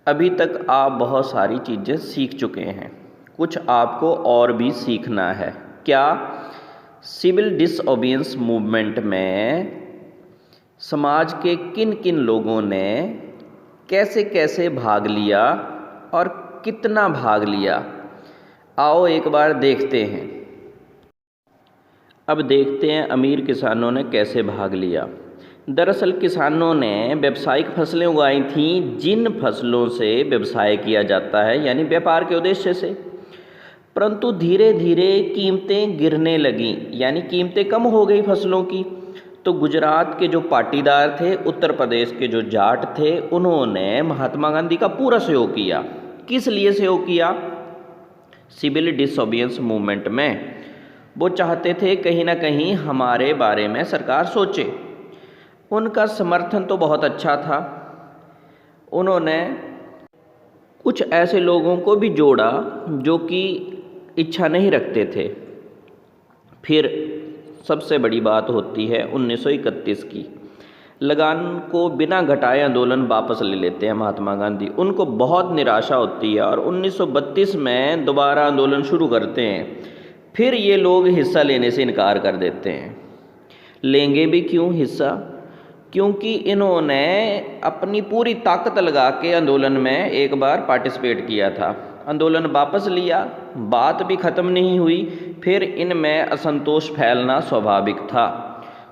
अभी तक आप बहुत सारी चीज़ें सीख चुके हैं, कुछ आपको और भी सीखना है। क्या? सिविल डिसओबीडियंस मूवमेंट में समाज के किन किन लोगों ने कैसे कैसे भाग लिया और कितना भाग लिया, आओ एक बार देखते हैं। अब देखते हैं अमीर किसानों ने कैसे भाग लिया। दरअसल किसानों ने व्यावसायिक फसलें उगाई थीं, जिन फसलों से व्यवसाय किया जाता है, यानी व्यापार के उद्देश्य से। परंतु धीरे धीरे कीमतें गिरने लगीं, यानी कीमतें कम हो गई फसलों की। तो गुजरात के जो पाटीदार थे, उत्तर प्रदेश के जो जाट थे, उन्होंने महात्मा गांधी का पूरा सहयोग किया। किस लिए सहयोग किया? सिविल डिसओबीडियंस मूवमेंट में वो चाहते थे कहीं ना कहीं हमारे बारे में सरकार सोचे। उनका समर्थन तो बहुत अच्छा था। उन्होंने कुछ ऐसे लोगों को भी जोड़ा जो कि इच्छा नहीं रखते थे। फिर सबसे बड़ी बात होती है 1931 की। लगान को बिना घटाए आंदोलन वापस ले लेते हैं महात्मा गांधी। उनको बहुत निराशा होती है और 1932 में दोबारा आंदोलन शुरू करते हैं। फिर ये लोग हिस्सा लेने से इनकार कर देते हैं। लेंगे भी क्यों हिस्सा? क्योंकि इन्होंने अपनी पूरी ताकत लगा के आंदोलन में एक बार पार्टिसिपेट किया था। आंदोलन वापस लिया, बात भी ख़त्म नहीं हुई, फिर इनमें असंतोष फैलना स्वाभाविक था।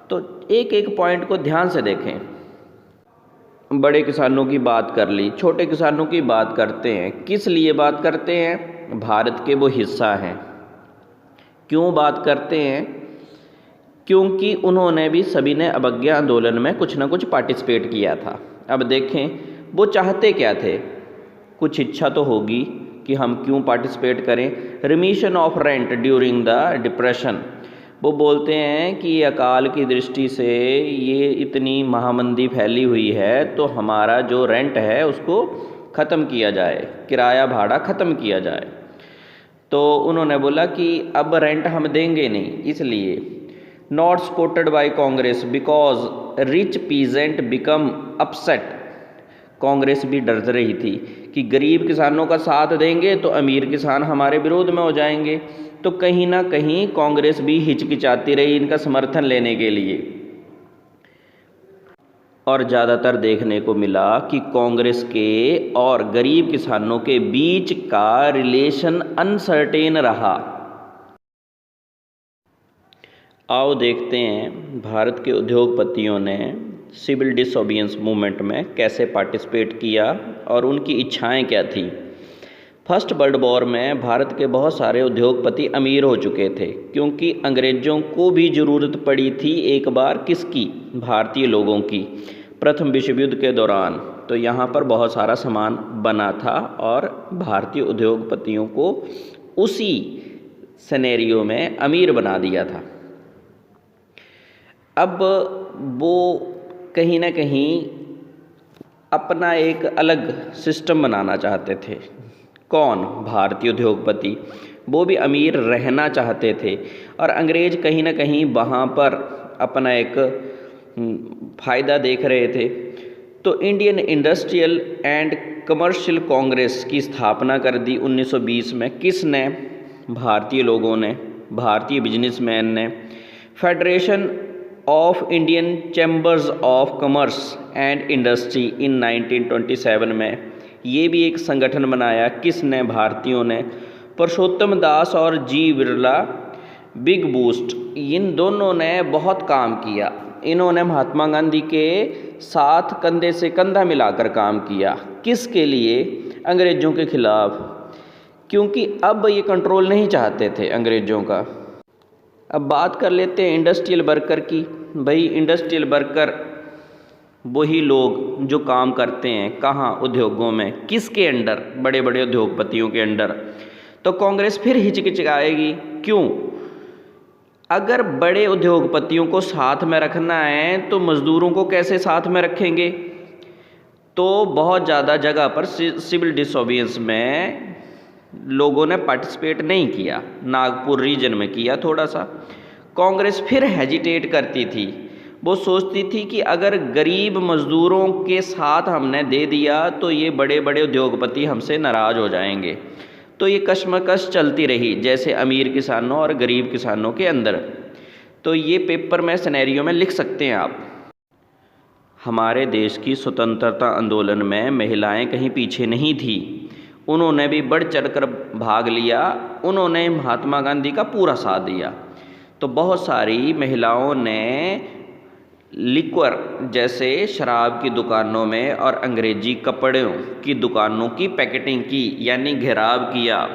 तो एक एक पॉइंट को ध्यान से देखें। बड़े किसानों की बात कर ली, छोटे किसानों की बात करते हैं। किस लिए बात करते हैं? भारत के वो हिस्सा हैं। क्यों बात करते हैं? क्योंकि उन्होंने भी सभी ने अवज्ञा आंदोलन में कुछ ना कुछ पार्टिसिपेट किया था। अब देखें वो चाहते क्या थे। कुछ इच्छा तो होगी कि हम क्यों पार्टिसिपेट करें। Remission of rent during the depression. वो बोलते हैं कि अकाल की दृष्टि से ये इतनी महामंदी फैली हुई है, तो हमारा जो रेंट है उसको ख़त्म किया जाए, किराया भाड़ा ख़त्म किया जाए। तो उन्होंने बोला कि अब रेंट हम देंगे नहीं, इसलिए not supported by Congress because rich peasant become upset. Congress भी डर रही थी कि गरीब किसानों का साथ देंगे तो अमीर किसान हमारे विरोध में हो जाएंगे। तो कहीं ना कहीं कांग्रेस भी हिचकिचाती रही इनका समर्थन लेने के लिए। और ज़्यादातर देखने को मिला कि कांग्रेस के और गरीब किसानों के बीच का रिलेशन अनसर्टेन रहा। आओ देखते हैं भारत के उद्योगपतियों ने सिविल डिसओबीडियंस मूवमेंट में कैसे पार्टिसिपेट किया और उनकी इच्छाएं क्या थी। फर्स्ट वर्ल्ड वॉर में भारत के बहुत सारे उद्योगपति अमीर हो चुके थे, क्योंकि अंग्रेज़ों को भी ज़रूरत पड़ी थी एक बार किसकी? भारतीय लोगों की। प्रथम विश्व युद्ध के दौरान तो यहाँ पर बहुत सारा सामान बना था और भारतीय उद्योगपतियों को उसी सिनेरियो में अमीर बना दिया था। अब वो कहीं ना कहीं अपना एक अलग सिस्टम बनाना चाहते थे। कौन? भारतीय उद्योगपति। वो भी अमीर रहना चाहते थे और अंग्रेज़ कहीं ना कहीं वहाँ पर अपना एक फ़ायदा देख रहे थे। तो Indian industrial and commercial Congress की स्थापना कर दी 1920 में। किसने? भारतीय लोगों ने, भारतीय बिजनेसमैन ने। Federation of Indian chambers of commerce and industry in 1927 में ये भी एक संगठन बनाया। किसने? भारतीयों ने। पुरुषोत्तम दास और जी बिरला, बिग बूस्ट, इन दोनों ने बहुत काम किया। इन्होंने महात्मा गांधी के साथ कंधे से कंधा मिलाकर काम किया। किसके लिए? अंग्रेज़ों के खिलाफ, क्योंकि अब ये कंट्रोल नहीं चाहते थे अंग्रेज़ों का। अब बात कर लेते हैं इंडस्ट्रियल वर्कर की। भाई इंडस्ट्रियल वर्कर वही लोग जो काम करते हैं कहाँ? उद्योगों में। किसके अंडर? बड़े बड़े उद्योगपतियों के अंडर। तो कांग्रेस फिर हिचकिचाएगी। क्यों? अगर बड़े उद्योगपतियों को साथ में रखना है तो मज़दूरों को कैसे साथ में रखेंगे? तो बहुत ज़्यादा जगह पर सिविल डिसओबीडियंस में लोगों ने पार्टिसिपेट नहीं किया। नागपुर रीजन में किया थोड़ा सा। कांग्रेस फिर हेजिटेट करती थी। वो सोचती थी कि अगर गरीब मज़दूरों के साथ हमने दे दिया तो ये बड़े बड़े उद्योगपति हमसे नाराज़ हो जाएंगे। तो ये कशमकश चलती रही, जैसे अमीर किसानों और गरीब किसानों के अंदर। तो ये पेपर में सिनेरियो में लिख सकते हैं आप। हमारे देश की स्वतंत्रता आंदोलन में महिलाएं कहीं पीछे नहीं थी, उन्होंने भी बढ़ चढ़कर भाग लिया, उन्होंने महात्मा गांधी का पूरा साथ दिया। तो बहुत सारी महिलाओं ने लिक्वर जैसे शराब की दुकानों में और अंग्रेजी कपड़ों की दुकानों की पैकेटिंग की, यानी घेराव किया।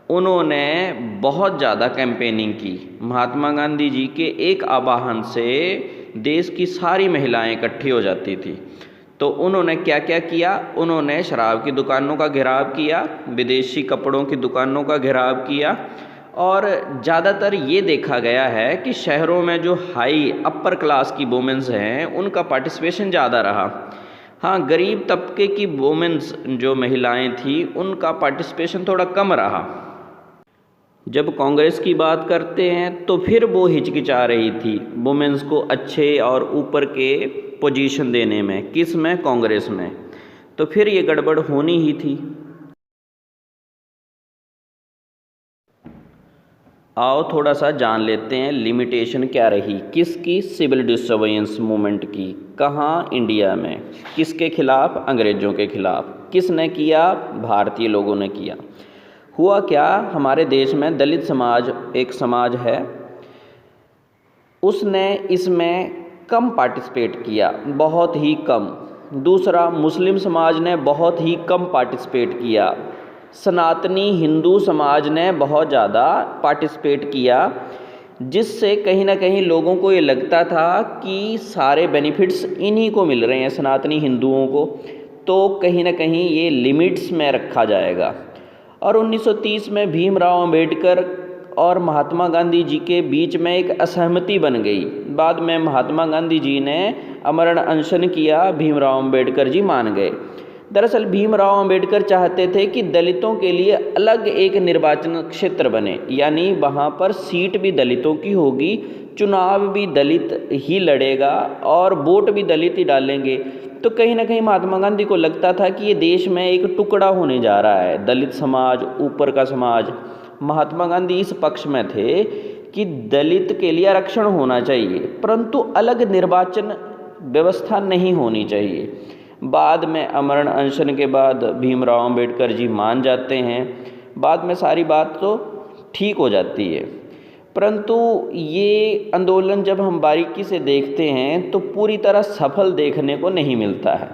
उन्होंने बहुत ज़्यादा कैंपेनिंग की। महात्मा गांधी जी के एक आह्वान से देश की सारी महिलाएं इकट्ठी हो जाती थी। तो उन्होंने क्या क्या किया? उन्होंने शराब की दुकानों का घेराव किया, विदेशी कपड़ों की दुकानों का घेराव किया, और ज़्यादातर ये देखा गया है कि शहरों में जो हाई अपर क्लास की वुमेन्स हैं उनका पार्टिसिपेशन ज़्यादा रहा। हाँ, गरीब तबके की वुमेन्स जो महिलाएं थी उनका पार्टिसिपेशन थोड़ा कम रहा। जब कांग्रेस की बात करते हैं तो फिर वो हिचकिचा रही थी वुमेन्स को अच्छे और ऊपर के पोजीशन देने में। किस में? कांग्रेस में। तो फिर ये गड़बड़ होनी ही थी। आओ थोड़ा सा जान लेते हैं लिमिटेशन क्या रही किसकी? सिविल डिसोबीडियंस मूवमेंट की। कहाँ? इंडिया में। किसके खिलाफ? अंग्रेज़ों के खिलाफ। किसने किया? भारतीय लोगों ने किया। हुआ क्या, हमारे देश में दलित समाज एक समाज है, उसने इसमें कम पार्टिसिपेट किया, बहुत ही कम। दूसरा, मुस्लिम समाज ने बहुत ही कम पार्टिसिपेट किया। सनातनी हिंदू समाज ने बहुत ज़्यादा पार्टिसिपेट किया, जिससे कहीं ना कहीं लोगों को ये लगता था कि सारे बेनिफिट्स इन्हीं को मिल रहे हैं, सनातनी हिंदुओं को, तो कहीं ना कहीं ये लिमिट्स में रखा जाएगा। और 1930 में भीमराव अंबेडकर और महात्मा गांधी जी के बीच में एक असहमति बन गई। बाद में महात्मा गांधी जी ने आमरण अनशन किया, भीमराव अंबेडकर जी मान गए। दरअसल भीमराव अंबेडकर चाहते थे कि दलितों के लिए अलग एक निर्वाचन क्षेत्र बने, यानी वहाँ पर सीट भी दलितों की होगी, चुनाव भी दलित ही लड़ेगा और वोट भी दलित ही डालेंगे। तो कहीं ना कहीं महात्मा गांधी को लगता था कि ये देश में एक टुकड़ा होने जा रहा है, दलित समाज ऊपर का समाज। महात्मा गांधी इस पक्ष में थे कि दलित के लिए आरक्षण होना चाहिए, परंतु अलग निर्वाचन व्यवस्था नहीं होनी चाहिए। बाद में आमरण अनशन के बाद भीमराव अंबेडकर जी मान जाते हैं, बाद में सारी बात तो ठीक हो जाती है। परंतु ये आंदोलन जब हम बारीकी से देखते हैं तो पूरी तरह सफल देखने को नहीं मिलता है।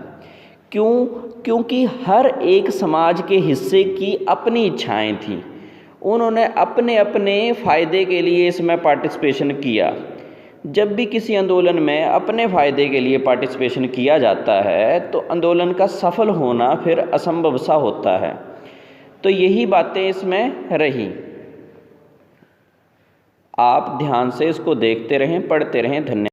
क्यों? क्योंकि हर एक समाज के हिस्से की अपनी इच्छाएं थीं, उन्होंने अपने अपने फ़ायदे के लिए इसमें पार्टिसिपेशन किया। जब भी किसी आंदोलन में अपने फ़ायदे के लिए पार्टिसिपेशन किया जाता है तो आंदोलन का सफल होना फिर असंभव सा होता है। तो यही बातें इसमें रही। आप ध्यान से इसको देखते रहें, पढ़ते रहें। धन्यवाद।